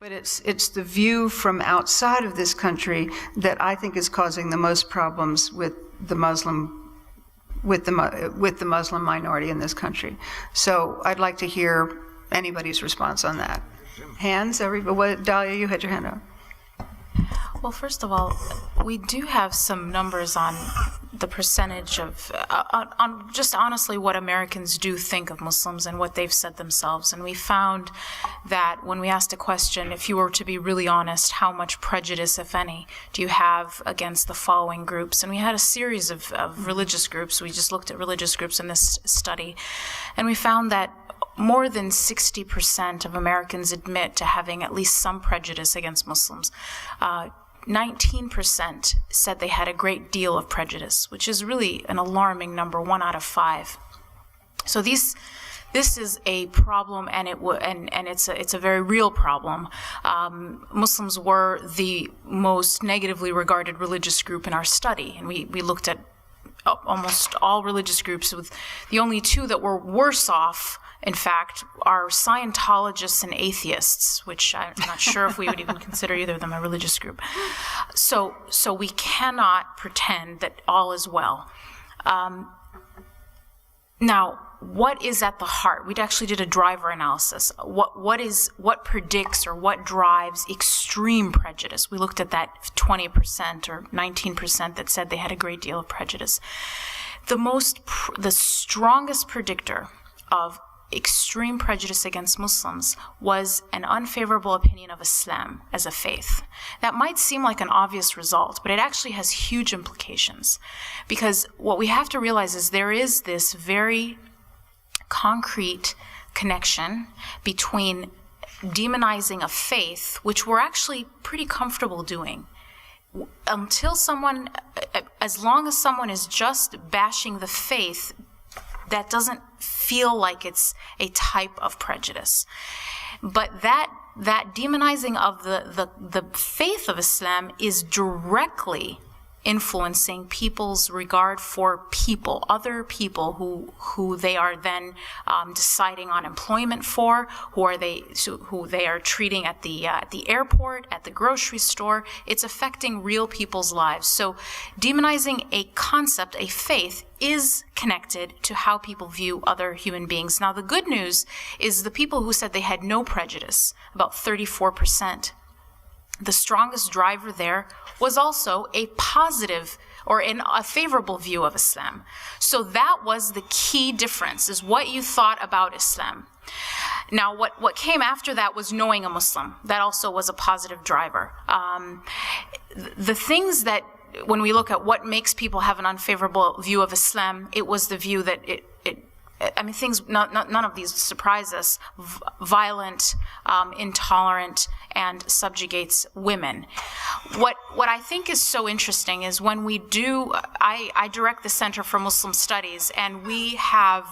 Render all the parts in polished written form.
But it's the view from outside of this country that I think is causing the most problems with the Muslim minority in this country. So I'd like to hear anybody's response on that. Hands, everybody. Dalia, you had your hand up. Well, first of all, we do have some numbers on the percentage of, on just honestly what Americans do think of Muslims and what they've said themselves. And we found that when we asked a question, if you were to be really honest, how much prejudice, if any, do you have against the following groups? And we had a series of religious groups. We just looked at religious groups in this study. And we found that more than 60% of Americans admit to having at least some prejudice against Muslims. 19% said they had a great deal of prejudice, which is really an alarming number, 1 out of 5. So this is a problem, and it's a very real problem. Muslims were the most negatively regarded religious group in our study, and we looked at almost all religious groups, with the only 2 that were worse off, in fact, are Scientologists and atheists, which I'm not sure if we would even consider either of them a religious group. So we cannot pretend that all is well. Now, what is at the heart? We actually did a driver analysis. What predicts or what drives extreme prejudice? We looked at that 20% or 19% that said they had a great deal of prejudice. The strongest predictor of extreme prejudice against Muslims was an unfavorable opinion of Islam as a faith. That might seem like an obvious result, but it actually has huge implications, because what we have to realize is there is this very concrete connection between demonizing a faith, which we're actually pretty comfortable doing, as long as someone is just bashing the faith, that doesn't feel like it's a type of prejudice. But that demonizing of the faith of Islam is directly influencing people's regard for people, other people who they are then deciding on employment for, who they are treating at the airport, at the grocery store. It's affecting real people's lives. So demonizing a concept, a faith, is connected to how people view other human beings. Now, the good news is the people who said they had no prejudice, about 34%, the strongest driver there was also a positive or a favorable view of Islam. So that was the key difference, is what you thought about Islam. Now, what came after that was knowing a Muslim. That also was a positive driver. The things that, when we look at what makes people have an unfavorable view of Islam, it was the view that none of these surprise us. Violent, intolerant, and subjugates women. What I think is so interesting is when we do, I direct the Center for Muslim Studies, and we have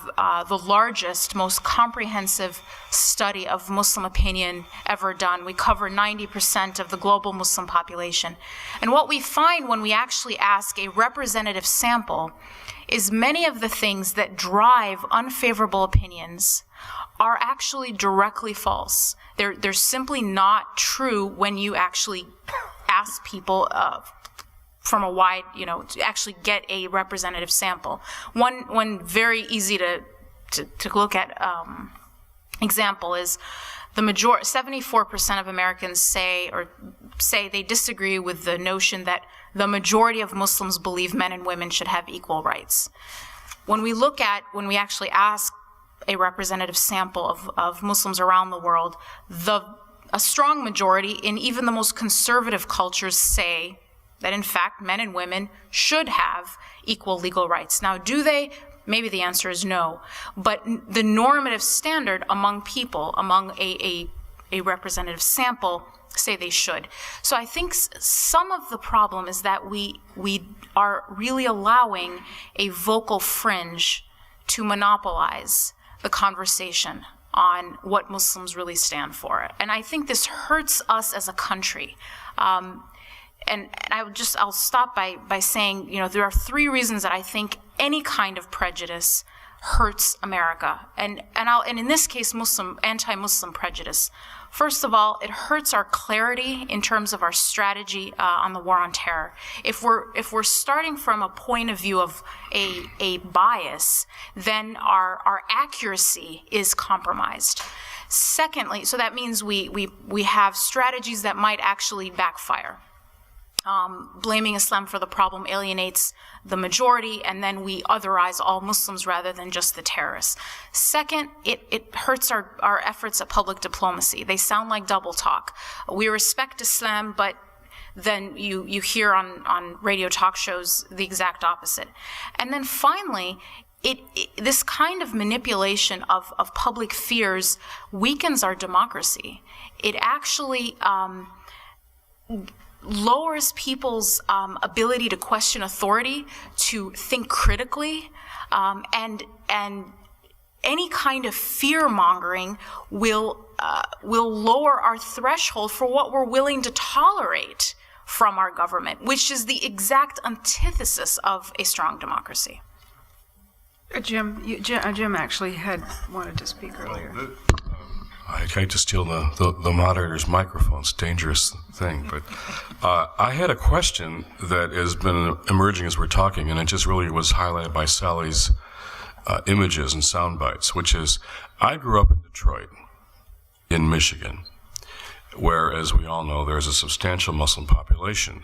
the largest, most comprehensive study of Muslim opinion ever done. We cover 90% of the global Muslim population. And what we find when we actually ask a representative sample is many of the things that drive unfavorable opinions are actually directly false. They're simply not true when you actually ask people from a wide, to actually get a representative sample. One very easy to look at example is 74% of Americans say they disagree with the notion that the majority of Muslims believe men and women should have equal rights. When we actually ask a representative sample of Muslims around the world, a strong majority in even the most conservative cultures say that in fact men and women should have equal legal rights. Now, do they? Maybe the answer is no. But the normative standard among people, among a representative sample, say they should. So I think some of the problem is that we are really allowing a vocal fringe to monopolize the conversation on what Muslims really stand for. And I think this hurts us as a country. And I'll stop by saying, there are 3 reasons that I think any kind of prejudice hurts America. And in this case, anti-Muslim prejudice. First of all, it hurts our clarity in terms of our strategy on the war on terror. If we're starting from a point of view of a bias, then our accuracy is compromised. Secondly, so that means we have strategies that might actually backfire. Blaming Islam for the problem alienates the majority, and then we otherize all Muslims rather than just the terrorists. Second, it hurts our efforts at public diplomacy. They sound like double talk. We respect Islam, but then you hear on radio talk shows the exact opposite. And then finally, this kind of manipulation of public fears weakens our democracy. It actually lowers people's ability to question authority, to think critically, and any kind of fear-mongering will lower our threshold for what we're willing to tolerate from our government, which is the exact antithesis of a strong democracy. Jim actually had wanted to speak earlier. I hate to steal the moderator's microphone. It's a dangerous thing. But I had a question that has been emerging as we're talking, and it just really was highlighted by Sally's images and sound bites, which is, I grew up in Detroit, in Michigan, where, as we all know, there's a substantial Muslim population.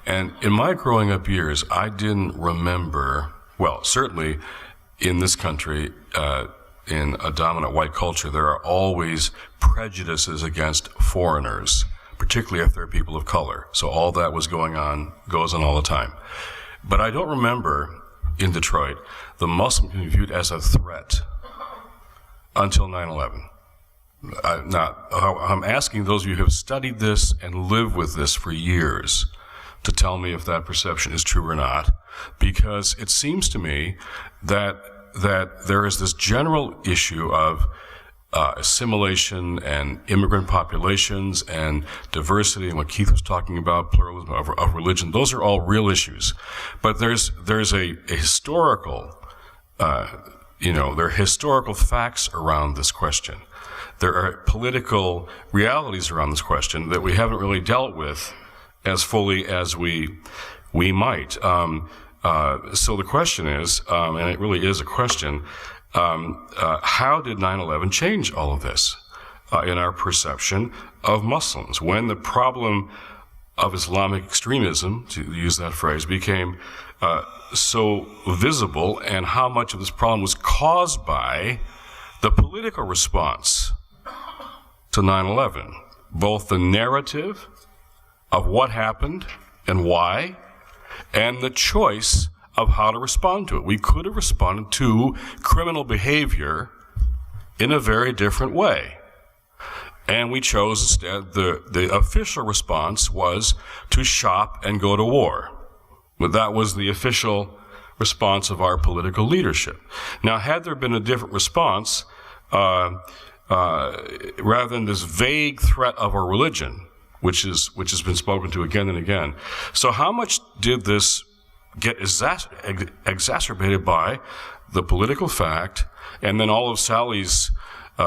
And in my growing up years, I didn't remember, well, certainly in this country, in a dominant white culture, there are always prejudices against foreigners, particularly if they're people of color. So all that goes on all the time. But I don't remember in Detroit the Muslim community viewed as a threat until 9/11. I'm asking those of you who have studied this and lived with this for years to tell me if that perception is true or not, because it seems to me that there is this general issue of assimilation and immigrant populations and diversity, and what Keith was talking about, pluralism of religion. Those are all real issues. But there's a historical, there are historical facts around this question. There are political realities around this question that we haven't really dealt with as fully as we might. So the question is, and it really is a question, how did 9/11 change all of this in our perception of Muslims? When the problem of Islamic extremism, to use that phrase, became so visible, and how much of this problem was caused by the political response to 9/11, both the narrative of what happened and why, and the choice of how to respond to it. We could have responded to criminal behavior in a very different way. And we chose instead, the official response was to shop and go to war. But that was the official response of our political leadership. Now, had there been a different response, rather than this vague threat of a religion, which has been spoken to again and again. So how much did this get exacerbated by the political fact, and then all of Sally's these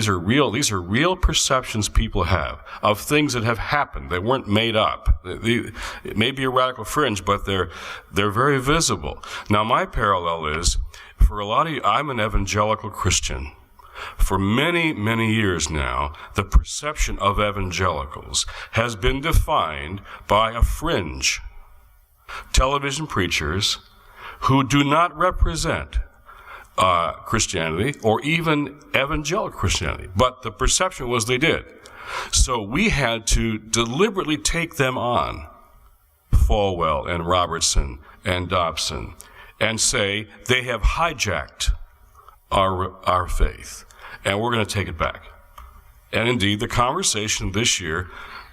are real perceptions people have of things that have happened. They weren't made up. It may be a radical fringe, but they're very visible. Now, my parallel is, for a lot of you, I'm an evangelical Christian. For many, many years now, the perception of evangelicals has been defined by a fringe. Television preachers who do not represent Christianity or even evangelical Christianity, but the perception was they did. So we had to deliberately take them on, Falwell and Robertson and Dobson, and say they have hijacked our faith, and we're going to take it back. And indeed, the conversation this year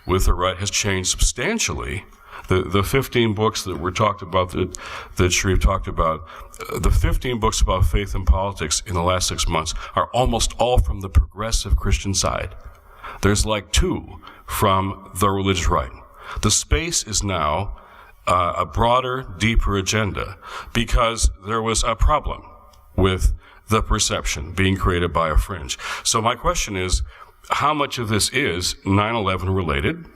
with the right has changed substantially. The 15 books that were talked about, that Sherif talked about, the 15 books about faith and politics in the last 6 months are almost all from the progressive Christian side. There's like 2 from the religious right. The space is now a broader, deeper agenda because there was a problem. with the perception being created by a fringe. So my question is, how much of this is 9/11 related,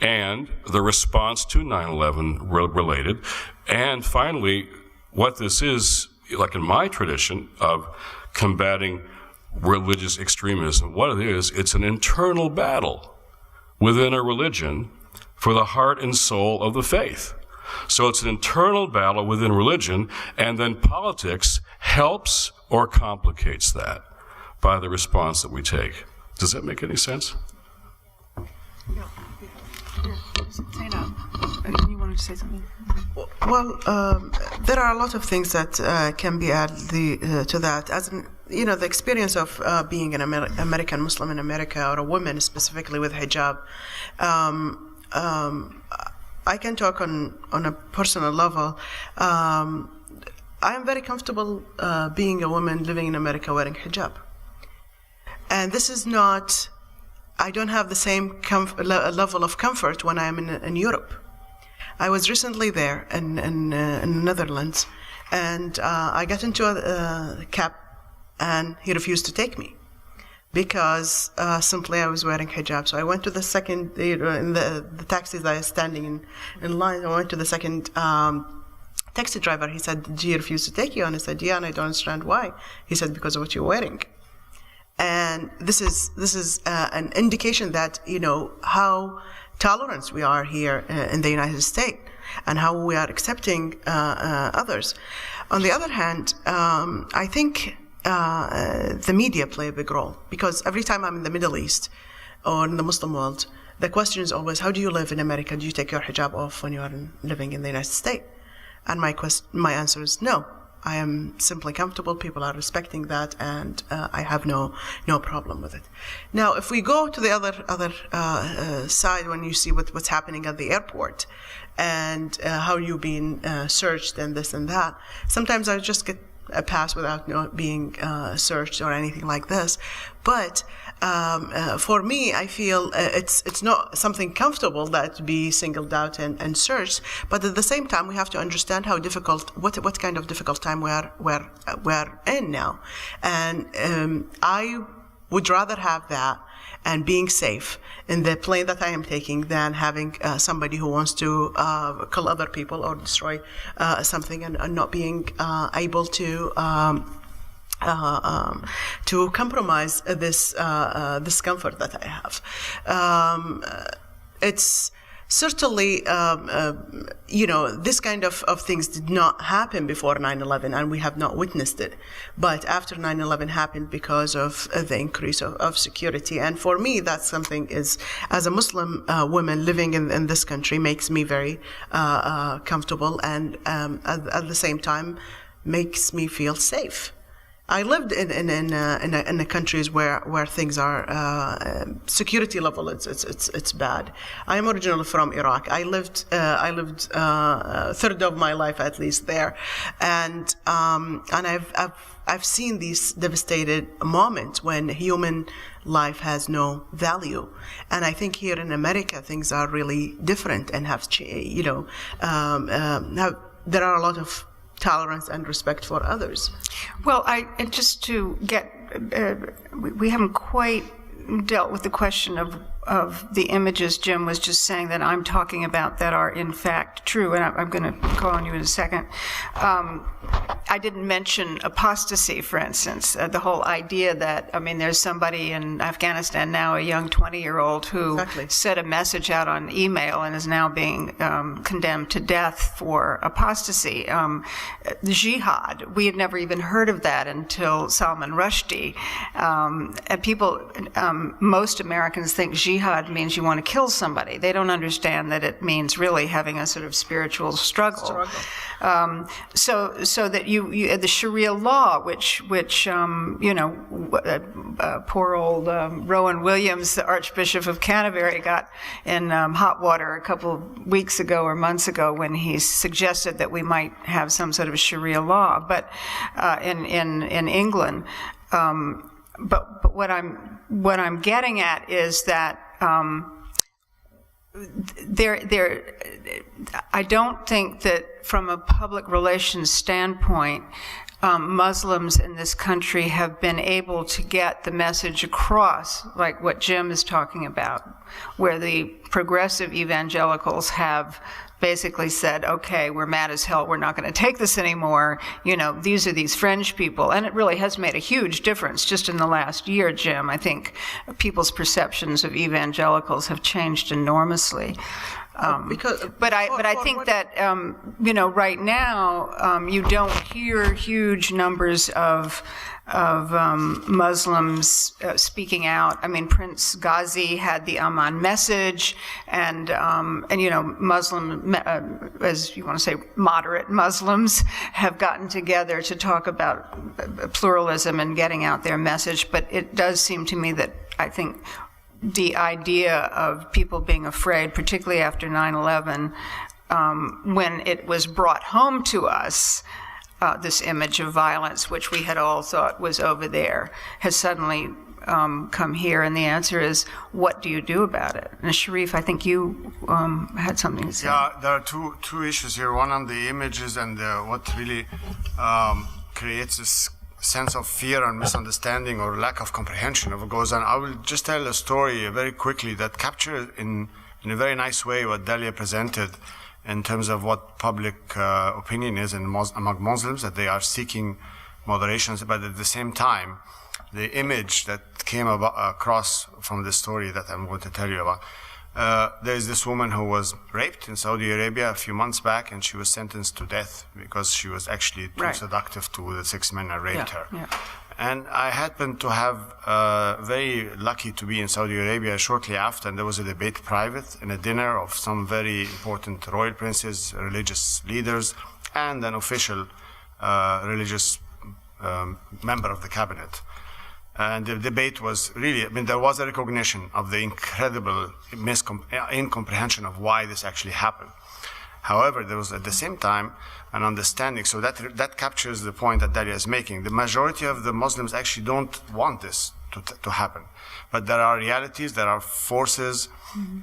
and the response to 9/11 related, and finally, what this is, like in my tradition of combating religious extremism, what it is, it's an internal battle within a religion for the heart and soul of the faith. So it's an internal battle within religion, and then politics helps or complicates that by the response that we take. Does that make any sense? Zainab, you wanted to say something? Well, there are a lot of things that can be added to that. As the experience of being an American Muslim in America, or a woman specifically with hijab, I can talk on a personal level. I am very comfortable being a woman living in America wearing hijab. And this is not, I don't have the same level of comfort when I am in Europe. I was recently there in the Netherlands, and I got into a cab, and he refused to take me because simply I was wearing hijab. So I went to the second, in the taxis I was standing in line, I went to the second taxi driver. He said, "Did he refuse to take you?" And I said, "Yeah," and I don't understand why. He said, "Because of what you're wearing." And this is an indication that, how tolerant we are here in the United States, and how we are accepting others. On the other hand, I think the media play a big role, because every time I'm in the Middle East or in the Muslim world, the question is always, how do you live in America? Do you take your hijab off when you are living in the United States? And my answer is no. I am simply comfortable. People are respecting that, and I have no problem with it. Now, if we go to the other side, when you see what's happening at the airport, and how you're being searched and this and that, sometimes I just get a pass without being searched or anything like this. But for me, I feel it's not something comfortable that to be singled out and searched. But at the same time, we have to understand how difficult, what kind of difficult time we're in now, and I would rather have that and being safe in the plane that I am taking than having somebody who wants to kill other people or destroy something and not being able to compromise this comfort that I have. It's certainly, this kind of things did not happen before 9/11, and we have not witnessed it. But after 9/11 happened, because of the increase of security. And for me, that's something as a Muslim woman living in this country, makes me very comfortable, and at the same time makes me feel safe. I lived in the countries where things are security level. It's bad. I am originally from Iraq. I lived a third of my life at least there, and I've seen these devastated moments when human life has no value. And I think here in America things are really different and have there are a lot of tolerance and respect for others. Well, just to get, we haven't quite dealt with the question of the images Jim was just saying that I'm talking about that are in fact true, and I'm going to call on you in a second. I didn't mention apostasy, for instance, the whole idea that, there's somebody in Afghanistan now, a young 20-year-old who sent a message out on email and is now being condemned to death for apostasy. The jihad, we had never even heard of that until Salman Rushdie. And people, most Americans think jihad means you want to kill somebody. They don't understand that it means really having a sort of spiritual struggle. So that you the Sharia law, which poor old Rowan Williams, the Archbishop of Canterbury, got in hot water a couple of weeks ago or months ago when he suggested that we might have some sort of Sharia law, but in England. But what I'm getting at is that I don't think that from a public relations standpoint, Muslims in this country have been able to get the message across, like what Jim is talking about, where the progressive evangelicals have basically said, okay, we're mad as hell, we're not going to take this anymore, you know, these are these fringe people. And it really has made a huge difference just in the last year, Jim. I think people's perceptions of evangelicals have changed enormously. But I think that, you know, right now, you don't hear huge numbers of Muslims speaking out. I mean, Prince Ghazi had the Amman message, and you know, Muslim, as you want to say, moderate Muslims have gotten together to talk about pluralism and getting out their message. But it does seem to me that I think the idea of people being afraid, particularly after 9/11, when it was brought home to us, this image of violence, which we had all thought was over there, has suddenly come here. And the answer is, what do you do about it? And Sherif, I think you had something to say. Yeah, there are two issues here. One on the images and what really creates this sense of fear and misunderstanding or lack of comprehension of what goes on. I will just tell a story very quickly that captures in a very nice way what Dalia presented in terms of what public opinion is among Muslims, that they are seeking moderation, but at the same time, the image that came across from the story that I'm going to tell you about, there's this woman who was raped in Saudi Arabia a few months back, and she was sentenced to death because she was actually too seductive to the 6 men that raped her. Yeah. And I happened to have very lucky to be in Saudi Arabia shortly after, and there was a debate private in a dinner of some very important royal princes, religious leaders, and an official religious member of the cabinet. And the debate was really, I mean, there was a recognition of the incredible incomprehension of why this actually happened. However, there was at the same time an understanding, so that captures the point that Dalia is making. The majority of the Muslims actually don't want this to happen. But there are realities, there are forces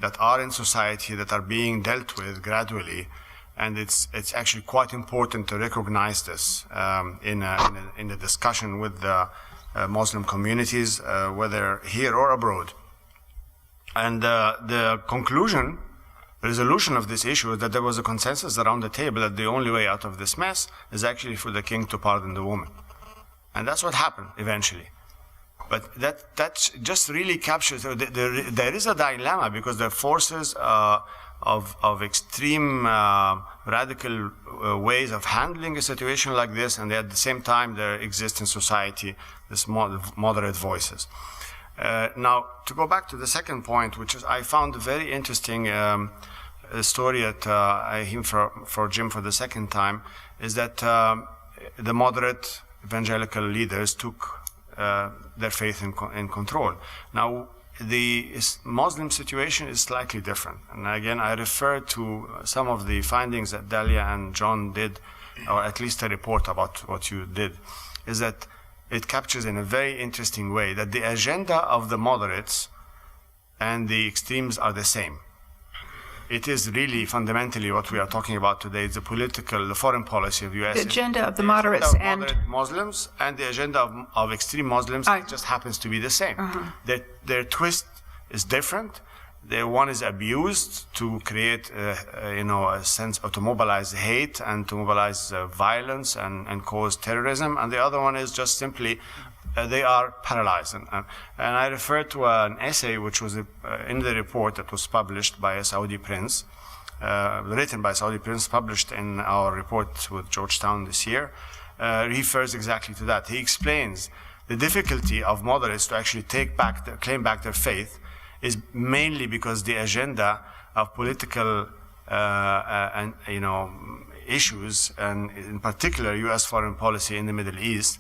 that are in society that are being dealt with gradually, and it's actually quite important to recognize this in the discussion with the Muslim communities, whether here or abroad. And the resolution of this issue is that there was a consensus around the table that the only way out of this mess is actually for the king to pardon the woman. And that's what happened eventually. But that just really captures, there is a dilemma because there are forces of extreme radical ways of handling a situation like this, and at the same time there exist in society this moderate voices. Now, to go back to the second point, which is I found very interesting, a story that I hear for Jim for the second time, is that the moderate evangelical leaders took their faith in control. Now, the Muslim situation is slightly different. And again, I refer to some of the findings that Dalia and John did, or at least a report about what you did, is that it captures in a very interesting way that the agenda of the moderates and the extremes are the same. It is really fundamentally what we are talking about today. It's the foreign policy of U.S. The agenda of the moderates and moderate Muslims and the agenda of extreme Muslims. It just happens to be the same. Their twist is different. One is abused to create, a sense of to mobilize hate and to mobilize violence and cause terrorism, and the other one is just simply they are paralyzed. And I refer to an essay which was in the report that was published by a Saudi prince, written by a Saudi prince, published in our report with Georgetown this year, refers exactly to that. He explains the difficulty of moderates to actually claim back their faith is mainly because the agenda of political issues, and in particular U.S. foreign policy in the Middle East,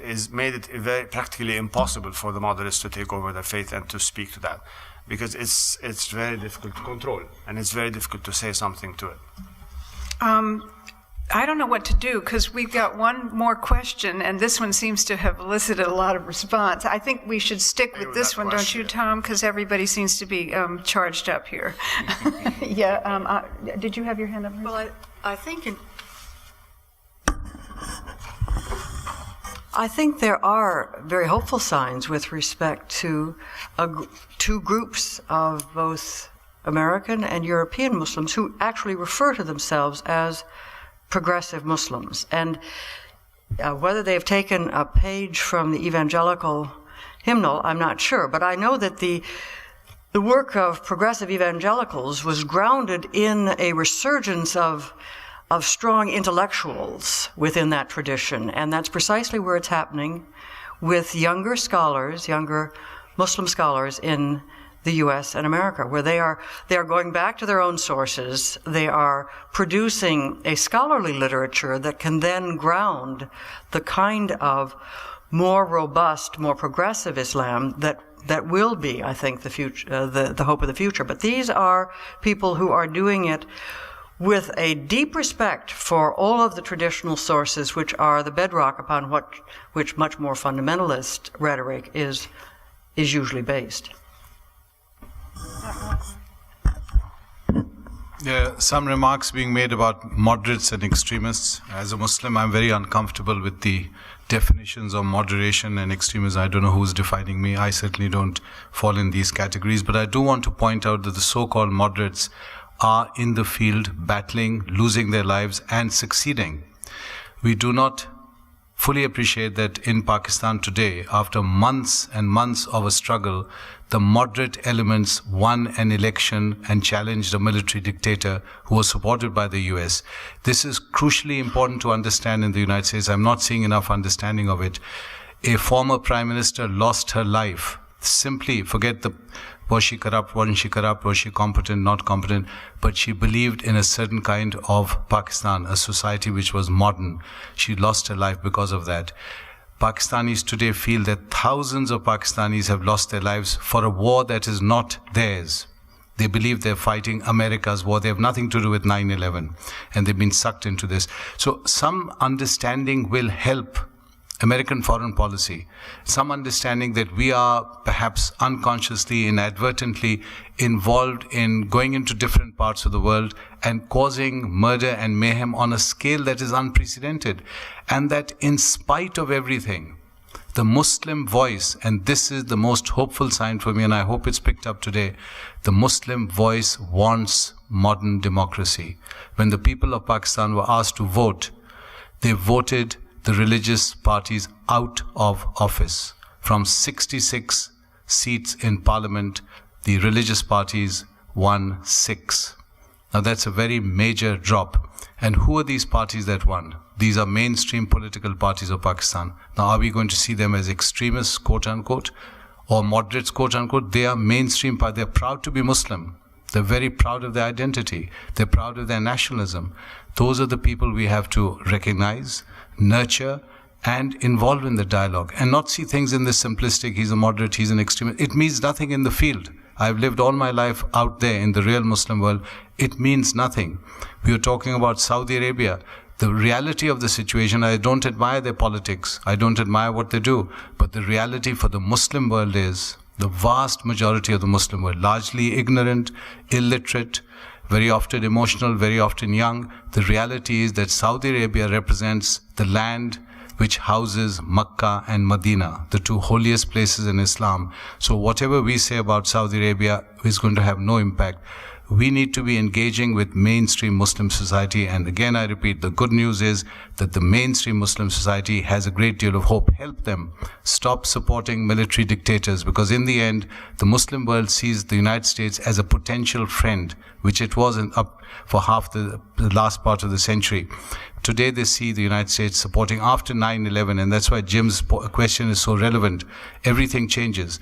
is made it very practically impossible for the moderates to take over their faith and to speak to that, because it's very difficult to control and it's very difficult to say something to it. I don't know what to do because we've got one more question, and this one seems to have elicited a lot of response. I think we should stick with this one, don't you, Tom? Because everybody seems to be charged up here. Yeah. Did you have your hand up? Well, I think I think there are very hopeful signs with respect to two groups of both American and European Muslims who actually refer to themselves as progressive Muslims. And whether they've taken a page from the evangelical hymnal, I'm not sure. But I know that the work of progressive evangelicals was grounded in a resurgence of strong intellectuals within that tradition. And that's precisely where it's happening with younger scholars, younger Muslim scholars in the U.S. and America, where they are going back to their own sources. They are producing a scholarly literature that can then ground the kind of more robust, more progressive Islam that will be, I think, the future, the hope of the future. But these are people who are doing it with a deep respect for all of the traditional sources, which are the bedrock upon which much more fundamentalist rhetoric is usually based. There are some remarks being made about moderates and extremists. As a Muslim, I'm very uncomfortable with the definitions of moderation and extremism. I don't know who's defining me. I certainly don't fall in these categories. But I do want to point out that the so-called moderates are in the field battling, losing their lives, and succeeding. We do not fully appreciate that in Pakistan today, after months and months of a struggle, the moderate elements won an election and challenged a military dictator who was supported by the US. This is crucially important to understand in the United States. I'm not seeing enough understanding of it. A former prime minister lost her life. Simply forget was she corrupt, wasn't she corrupt, was she competent, not competent, but she believed in a certain kind of Pakistan, a society which was modern. She lost her life because of that. Pakistanis today feel that thousands of Pakistanis have lost their lives for a war that is not theirs. They believe they're fighting America's war. They have nothing to do with 9/11, and they've been sucked into this. So some understanding will help American foreign policy, some understanding that we are perhaps unconsciously, inadvertently involved in going into different parts of the world and causing murder and mayhem on a scale that is unprecedented. And that in spite of everything, the Muslim voice, and this is the most hopeful sign for me, and I hope it's picked up today, the Muslim voice wants modern democracy. When the people of Pakistan were asked to vote, they voted the religious parties out of office. From 66 seats in parliament, the religious parties won 6. Now that's a very major drop. And who are these parties that won? These are mainstream political parties of Pakistan. Now are we going to see them as extremists, quote unquote, or moderates, quote unquote? They are mainstream parties. They're proud to be Muslim. They're very proud of their identity. They're proud of their nationalism. Those are the people we have to recognize, nurture, and involve in the dialogue, and not see things in this simplistic, he's a moderate, he's an extremist. It means nothing in the field. I've lived all my life out there in the real Muslim world. It means nothing. We are talking about Saudi Arabia. The reality of the situation, I don't admire their politics. I don't admire what they do. But the reality for the Muslim world is the vast majority of the Muslim world, largely ignorant, illiterate, very often emotional, very often young. The reality is that Saudi Arabia represents the land which houses Makkah and Medina, the two holiest places in Islam. So whatever we say about Saudi Arabia is going to have no impact. We need to be engaging with mainstream Muslim society. And again, I repeat, the good news is that the mainstream Muslim society has a great deal of hope. Help them. Stop supporting military dictators, because in the end, the Muslim world sees the United States as a potential friend, which it wasn't up for half the last part of the century. Today they see the United States supporting after 9/11, and that's why Jim's question is so relevant. Everything changes.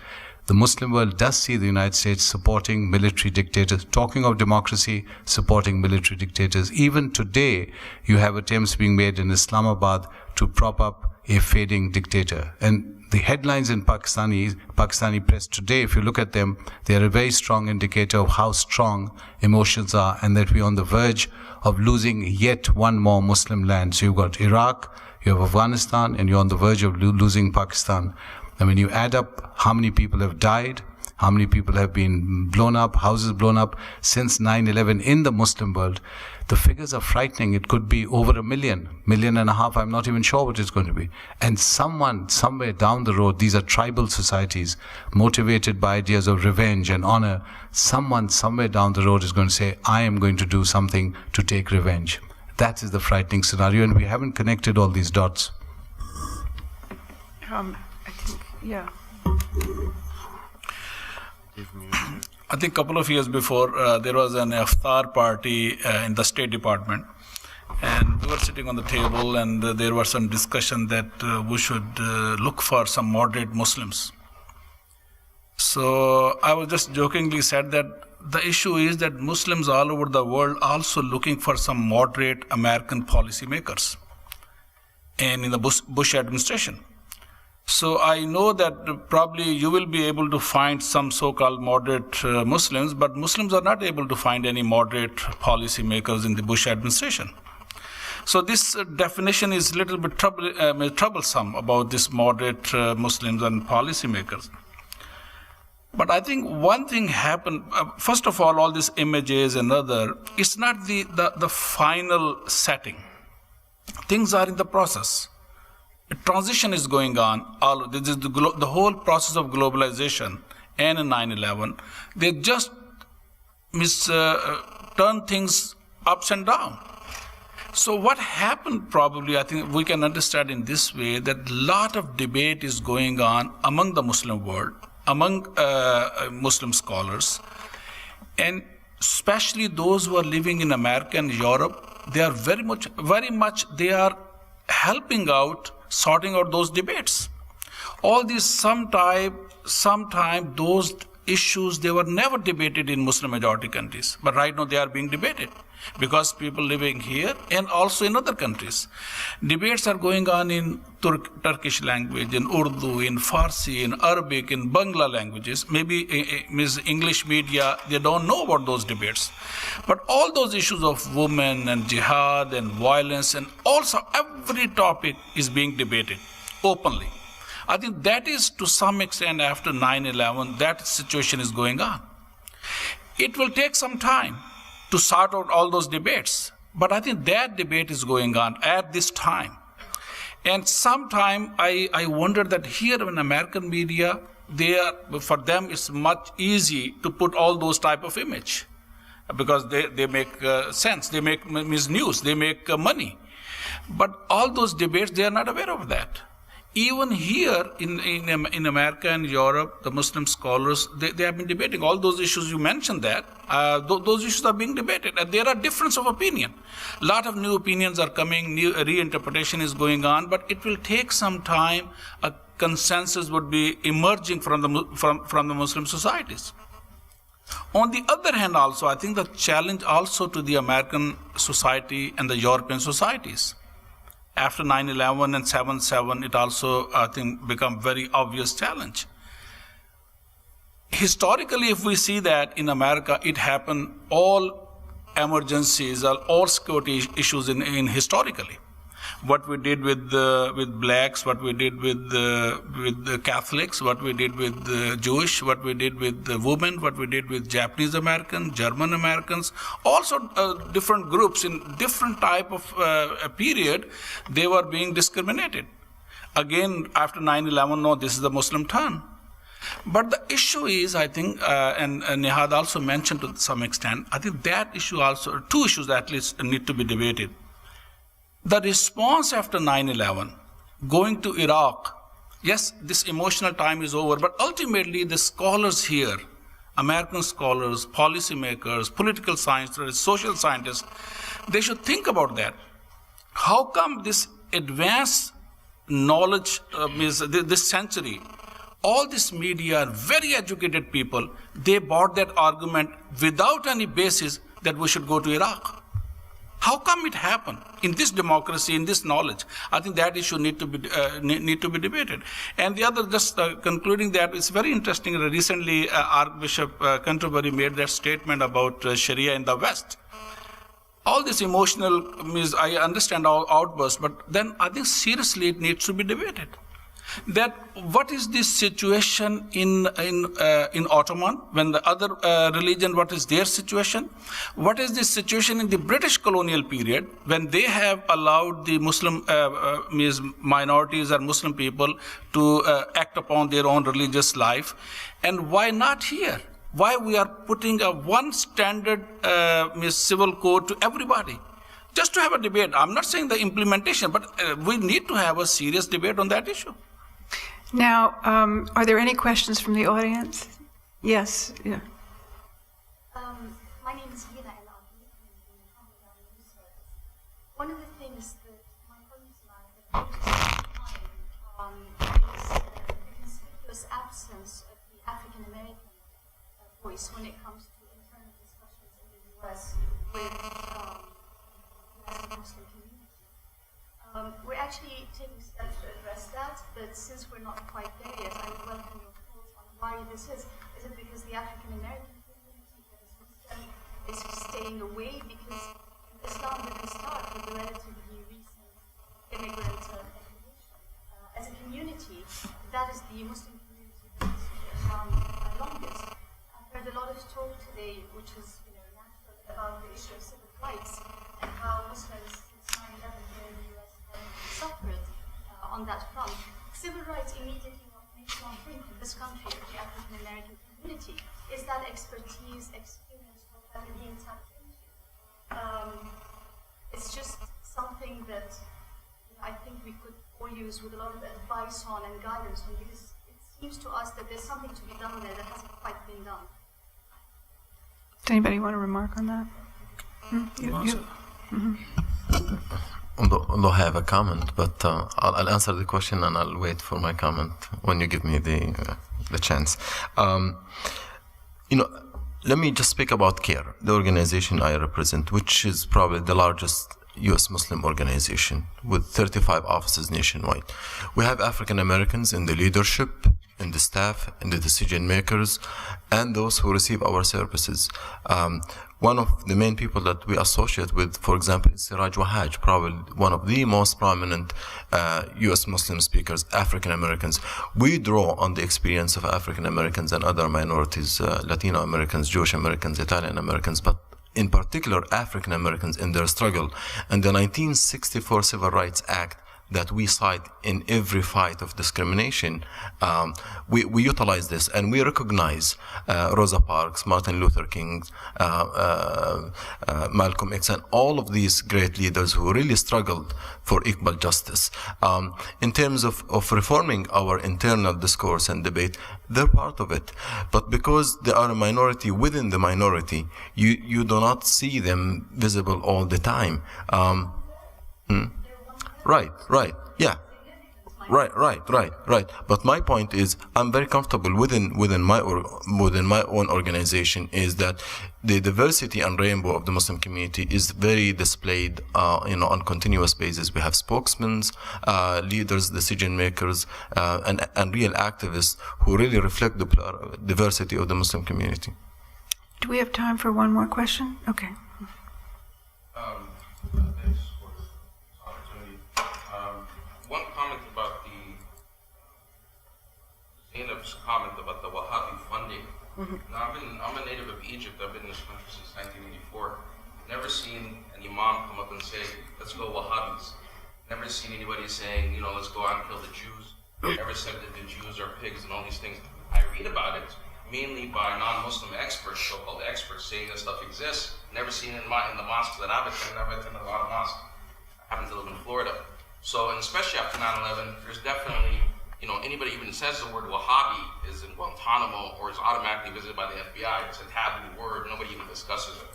The Muslim world does see the United States supporting military dictators, talking of democracy, supporting military dictators. Even today, you have attempts being made in Islamabad to prop up a fading dictator. And the headlines in Pakistani press today, if you look at them, they are a very strong indicator of how strong emotions are, and that we're on the verge of losing yet one more Muslim land. So you've got Iraq, you have Afghanistan, and you're on the verge of losing Pakistan. And when you add up how many people have died, how many people have been blown up, houses blown up since 9/11 in the Muslim world. The figures are frightening. It could be over 1 million, 1.5 million. I'm not even sure what it's going to be. And someone, somewhere down the road, these are tribal societies motivated by ideas of revenge and honor. Someone, somewhere down the road is going to say, I am going to do something to take revenge. That is the frightening scenario, and we haven't connected all these dots. I think, yeah. I think a couple of years before, there was an iftar party in the State Department. And we were sitting on the table, and there was some discussion that we should look for some moderate Muslims. So I was just jokingly said that the issue is that Muslims all over the world also looking for some moderate American policymakers, and in the Bush administration. So I know that probably you will be able to find some so-called moderate Muslims, but Muslims are not able to find any moderate policymakers in the Bush administration. So this definition is a little bit troublesome about this moderate Muslims and policymakers. But I think one thing happened, first of all these images and other, it's not the final setting. Things are in the process. A transition is going on. This is the whole process of globalization and in 9/11. They just turn things ups and down. So what happened probably, I think we can understand in this way, that a lot of debate is going on among the Muslim world, among Muslim scholars, and especially those who are living in America and Europe. They are very much they are helping out, sorting out those debates. All these sometime those issues, they were never debated in Muslim majority countries, but right now they are being debated because people living here and also in other countries. Debates are going on in Turkish language, in Urdu, in Farsi, in Arabic, in Bangla languages. Maybe English media, they don't know about those debates. But all those issues of women and jihad and violence, and also every topic is being debated openly. I think that is to some extent after 9/11, that situation is going on. It will take some time to sort out all those debates, but I think that debate is going on at this time. And sometime I wonder that here in American media, for them it's much easy to put all those type of image because they make sense, they make news, they make money. But all those debates, they are not aware of that. Even here in America and Europe, the Muslim scholars, they have been debating all those issues you mentioned that. Those issues are being debated, and there are difference of opinion. A lot of new opinions are coming, new reinterpretation is going on, but it will take some time. A consensus would be emerging from the Muslim societies. On the other hand also, I think the challenge also to the American society and the European societies. After 9/11 and 7/7, it also, I think, become very obvious challenge. Historically, if we see that in America, it happened, all emergencies, all security issues in historically. What we did with blacks, what we did with the Catholics, what we did with the Jewish, what we did with the women, what we did with Japanese Americans, German Americans, also different groups in different type of period, they were being discriminated. Again, after 9/11, no, this is the Muslim turn. But the issue is, I think, and Nihad also mentioned to some extent, I think that issue also, two issues at least need to be debated. The response after 9/11, going to Iraq, yes, this emotional time is over, but ultimately the scholars here, American scholars, policymakers, political scientists, social scientists, they should think about that. How come this advanced knowledge this century, all this media, very educated people, they bought that argument without any basis that we should go to Iraq? How come it happened in this democracy, in this knowledge? I think that issue need to be debated. And the other, just concluding that, it's very interesting. Recently, Archbishop Canterbury made that statement about Sharia in the West. All this emotional, I understand our outbursts, but then I think seriously it needs to be debated. that what is this situation in Ottoman, when the other religion, what is their situation? What is this situation in the British colonial period, when they have allowed the Muslim minorities or Muslim people to act upon their own religious life? And why not here? Why we are putting a one standard civil code to everybody? Just to have a debate. I'm not saying the implementation, but we need to have a serious debate on that issue. Now, are there any questions from the audience? Yes. Yeah. My name is Zainab. One of the things that my colleagues and I have noticed is the conspicuous absence of the African American voice when it comes to internal discussions in the U.S. with the Muslim community. We're actually taking steps to address that, but since we're not quite there yet, I would welcome your thoughts on why this is. Is it because the African American community that is Muslim is staying away? Because Islam didn't start with the relatively recent immigrant evolution. As a community, that is the Muslim community that is around longest. I've heard a lot of talk today, which is natural, about the issue of civil rights and how Muslims since 9/11 here in the U.S. have suffered on that front. Civil rights immediately makes one think in this country of the African American community. Is that expertise, experience, what have you been tapped into? It's just something that I think we could all use with a lot of advice on and guidance on, because it seems to us that there's something to be done there that hasn't quite been done. Does anybody want to remark on that? Although I have a comment, but I'll answer the question and I'll wait for my comment when you give me the chance. Let me just speak about CAIR, the organization I represent, which is probably the largest U.S. Muslim organization with 35 offices nationwide. We have African Americans in the leadership, in the staff, in the decision makers, and those who receive our services. One of the main people that we associate with, for example, is Siraj Wahaj, probably one of the most prominent U.S. Muslim speakers, African Americans. We draw on the experience of African Americans and other minorities, Latino Americans, Jewish Americans, Italian Americans, but in particular African Americans in their struggle. And the 1964 Civil Rights Act that we cite in every fight of discrimination, we utilize this, and we recognize Rosa Parks, Martin Luther King, Malcolm X, and all of these great leaders who really struggled for equal justice. In terms of reforming our internal discourse and debate, they're part of it. But because they are a minority within the minority, you do not see them visible all the time. Right. Yeah. Right. But my point is, I'm very comfortable within my own organization, is that the diversity and rainbow of the Muslim community is very displayed, on continuous basis. We have spokesmen, leaders, decision makers, and real activists who really reflect the diversity of the Muslim community. Do we have time for one more question? Okay. One comment about Zainab's comment about the Wahhabi funding. Now, I'm a native of Egypt. I've been in this country since 1984. Never seen an imam come up and say, let's go Wahhabis. Never seen anybody saying, let's go out and kill the Jews. Never said that the Jews are pigs and all these things. I read about it mainly by non-Muslim experts, so-called experts, saying this stuff exists. Never seen it in the mosques that I've attended a lot of mosques. I happen to live in Florida. So, and especially after 9/11, there's definitely, anybody even says the word Wahhabi is in Guantanamo or is automatically visited by the FBI. It's a taboo word. Nobody even discusses it.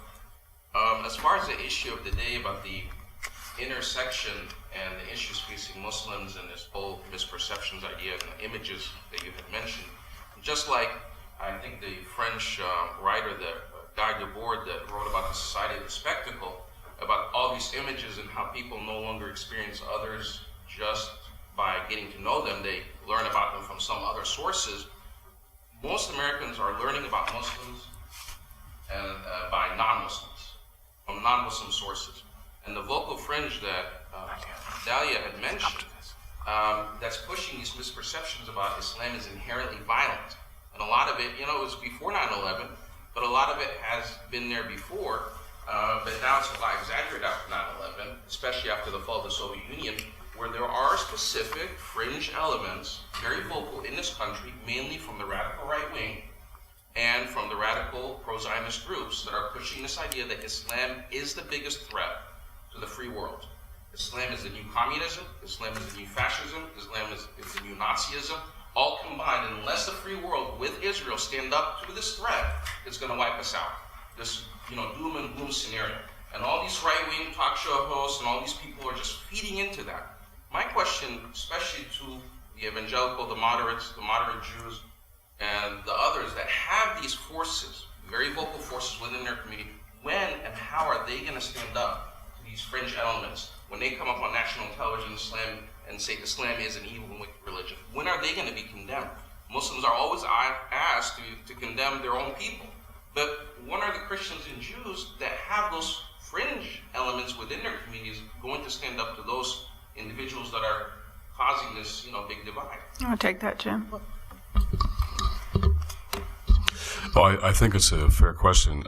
As far as the issue of the day about the intersection and the issues facing Muslims and this whole misperceptions idea and the images that you had mentioned, just like I think the French writer, Guy Debord, that wrote about the Society of the Spectacle, about all these images and how people no longer experience others just by getting to know them. They learn about them from some other sources. Most Americans are learning about Muslims and by non-Muslims, from non-Muslim sources. And the vocal fringe that Dalia had mentioned that's pushing these misperceptions about Islam is inherently violent. And a lot of it, it was before 9/11, but a lot of it has been there before. But now it's a lot exaggerated after 9/11, especially after the fall of the Soviet Union, where there are specific fringe elements, very vocal in this country, mainly from the radical right wing and from the radical pro-Zionist groups that are pushing this idea that Islam is the biggest threat to the free world. Islam is the new communism, Islam is the new fascism, Islam is the new Nazism, all combined. And unless the free world with Israel stand up to this threat, it's going to wipe us out. This, doom and gloom scenario. And all these right-wing talk show hosts and all these people are just feeding into that. My question, especially to the evangelical, the moderate Jews, and the others that have these forces, very vocal forces within their community, when and how are they going to stand up to these fringe elements when they come up on national television and say Islam is an evil and wicked religion? When are they going to be condemned? Muslims are always asked to condemn their own people. But when are the Christians and Jews that have those fringe elements within their communities going to stand up to those individuals that are causing this, big divide? You want to take that, Jim? Well, I think it's a fair question.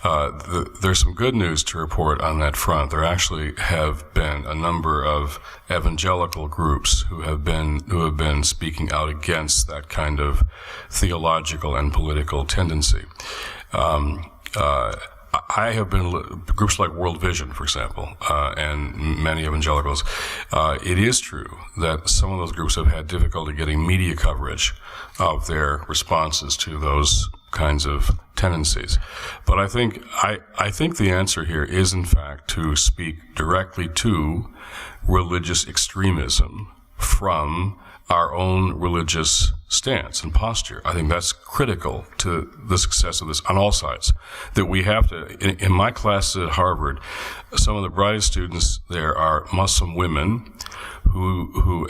There's some good news to report on that front. There actually have been a number of evangelical groups who have been speaking out against that kind of theological and political tendency. I have been groups like World Vision, for example, and many evangelicals. It is true that some of those groups have had difficulty getting media coverage of their responses to those kinds of tendencies. But I think the answer here is, in fact, to speak directly to religious extremism from our own religious stance and posture. I think that's critical to the success of this on all sides. That we have to, in my class at Harvard, some of the brightest students there are Muslim women who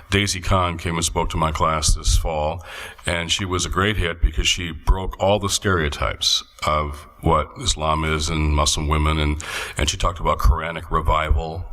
Daisy Khan came and spoke to my class this fall, and she was a great hit because she broke all the stereotypes of what Islam is and Muslim women, and she talked about Quranic revival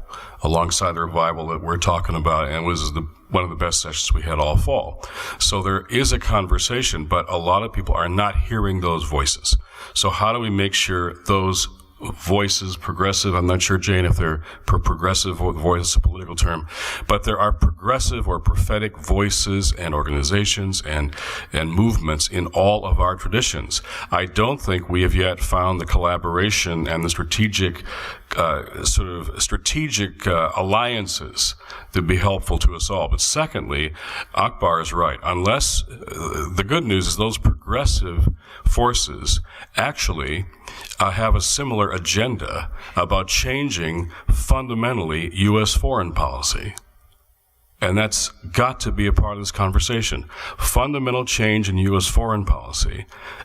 alongside the revival that we're talking about, and was one of the best sessions we had all fall. So there is a conversation, but a lot of people are not hearing those voices. So how do we make sure those voices, progressive, I'm not sure, Jane, if they're progressive voice is a political term, but there are progressive or prophetic voices and organizations and movements in all of our traditions. I don't think we have yet found the collaboration and the strategic alliances that be helpful to us all. But secondly, Akbar is right. Unless the good news is those progressive forces actually have a similar agenda about changing fundamentally U.S. foreign policy. And that's got to be a part of this conversation. Fundamental change in U.S. foreign policy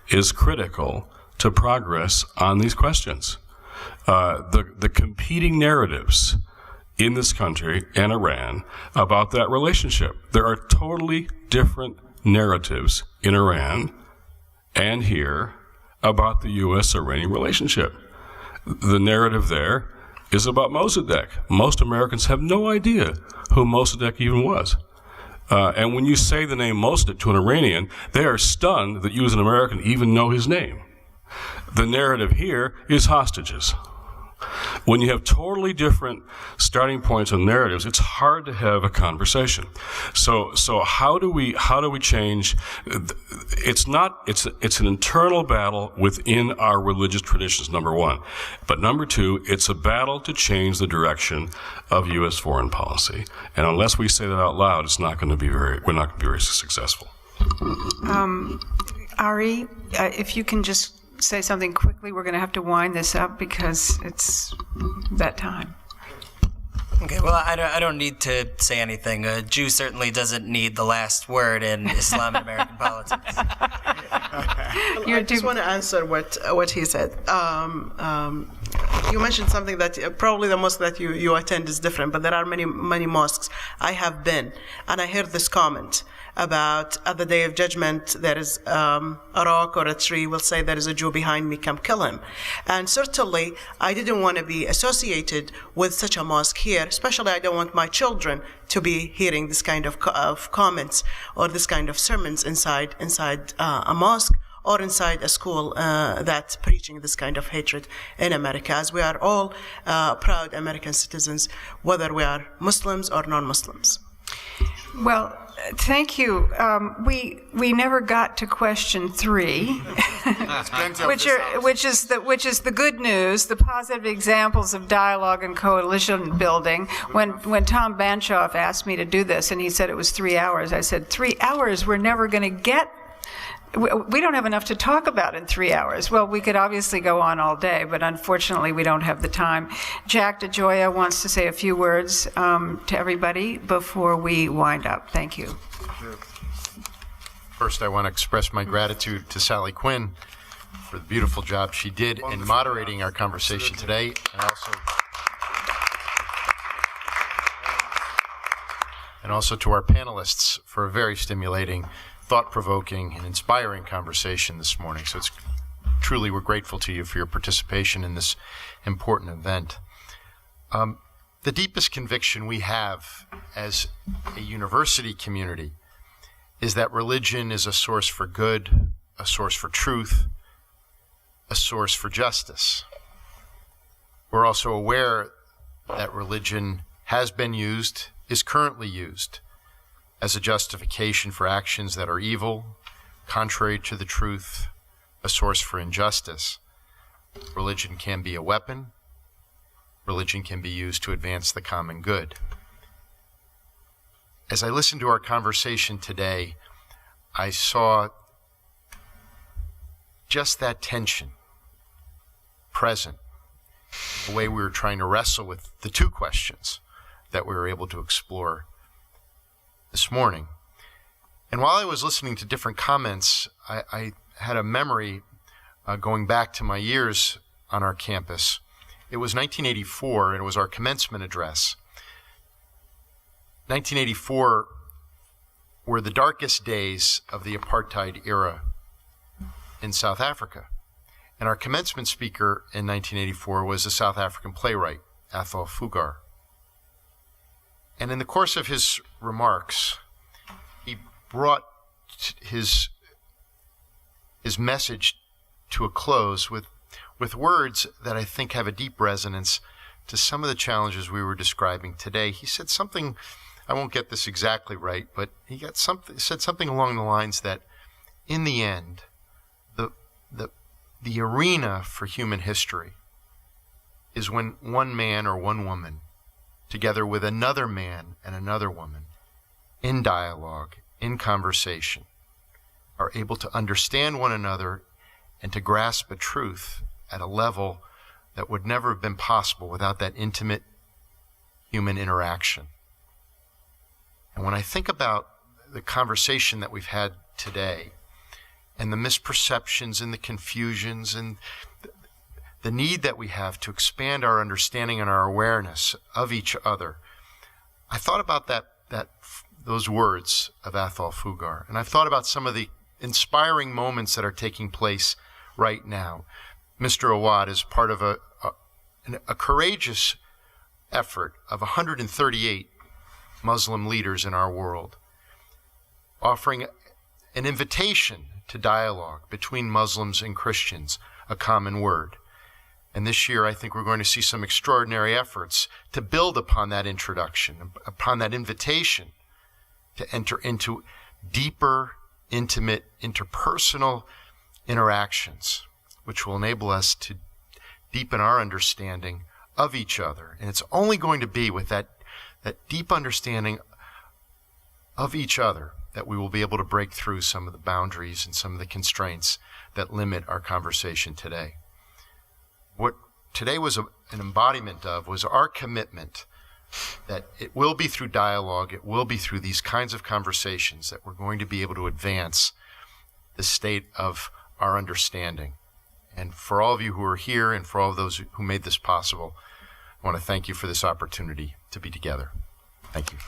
is critical to progress on these questions. The competing narratives in this country and Iran about that relationship. There are totally different narratives in Iran and here about the U.S.-Iranian relationship. The narrative there is about Mossadegh. Most Americans have no idea who Mossadegh even was. And when you say the name Mossadegh to an Iranian, they are stunned that you as an American even know his name. The narrative here is hostages. When you have totally different starting points and narratives, it's hard to have a conversation. So how do we change? It's an internal battle within our religious traditions, number one. But number two, it's a battle to change the direction of U.S. foreign policy. And unless we say that out loud, we're not going to be very successful. Ari, if you can just say something quickly, we're going to have to wind this up because it's that time. Okay, well, I don't need to say anything. A Jew certainly doesn't need the last word in Islam and American politics. I just want to answer what he said. you mentioned something that probably the mosque that you attend is different, but there are many mosques I have been, and I heard this comment about at the Day of Judgment there is a rock or a tree will say there is a Jew behind me, come kill him. And certainly I didn't want to be associated with such a mosque here, especially I don't want my children to be hearing this kind of comments or this kind of sermons inside a mosque or inside a school that's preaching this kind of hatred in America, as we are all proud American citizens, whether we are Muslims or non-Muslims. Well, thank you. We never got to question 3, which is the good news, the positive examples of dialogue and coalition building. When Tom Banshoff asked me to do this, and he said it was 3 hours, I said 3 hours. We're never going to get. We don't have enough to talk about in 3 hours. Well, we could obviously go on all day, but unfortunately we don't have the time. Jack DeGioia wants to say a few words to everybody before we wind up. Thank you. First, I want to express my gratitude to Sally Quinn for the beautiful job she did in moderating our conversation today, and also to our panelists for a very stimulating, thought-provoking, and inspiring conversation this morning. So it's truly, we're grateful to you for your participation in this important event. The deepest conviction we have as a university community is that religion is a source for good, a source for truth, a source for justice. We're also aware that religion has been used, is currently used, as a justification for actions that are evil, contrary to the truth, a source for injustice. Religion can be a weapon. Religion can be used to advance the common good. As I listened to our conversation today, I saw just that tension present, the way we were trying to wrestle with the 2 questions that we were able to explore this morning. And while I was listening to different comments, I had a memory going back to my years on our campus. It was 1984, and it was our commencement address. 1984 were the darkest days of the apartheid era in South Africa. And our commencement speaker in 1984 was a South African playwright, Al-Suwajj. And in the course of his remarks, he brought his message to a close with words that I think have a deep resonance to some of the challenges we were describing today. He said something, I won't get this exactly right, but he said something along the lines that, in the end, the arena for human history is when one man or one woman, together with another man and another woman, in dialogue, in conversation, are able to understand one another and to grasp a truth at a level that would never have been possible without that intimate human interaction. And when I think about the conversation that we've had today, and the misperceptions and the confusions and the need that we have to expand our understanding and our awareness of each other, I thought about those words of Al-Suwajj, and I've thought about some of the inspiring moments that are taking place right now. Mr. Awad is part of a courageous effort of 138 Muslim leaders in our world, offering an invitation to dialogue between Muslims and Christians, a common word. And this year, I think we're going to see some extraordinary efforts to build upon that introduction, upon that invitation to enter into deeper, intimate, interpersonal interactions, which will enable us to deepen our understanding of each other. And it's only going to be with that deep understanding of each other that we will be able to break through some of the boundaries and some of the constraints that limit our conversation today. What today was an embodiment of was our commitment that it will be through dialogue, it will be through these kinds of conversations that we're going to be able to advance the state of our understanding And for all of you who are here and for all of those who made this possible, I want to thank you for this opportunity to be together. Thank you.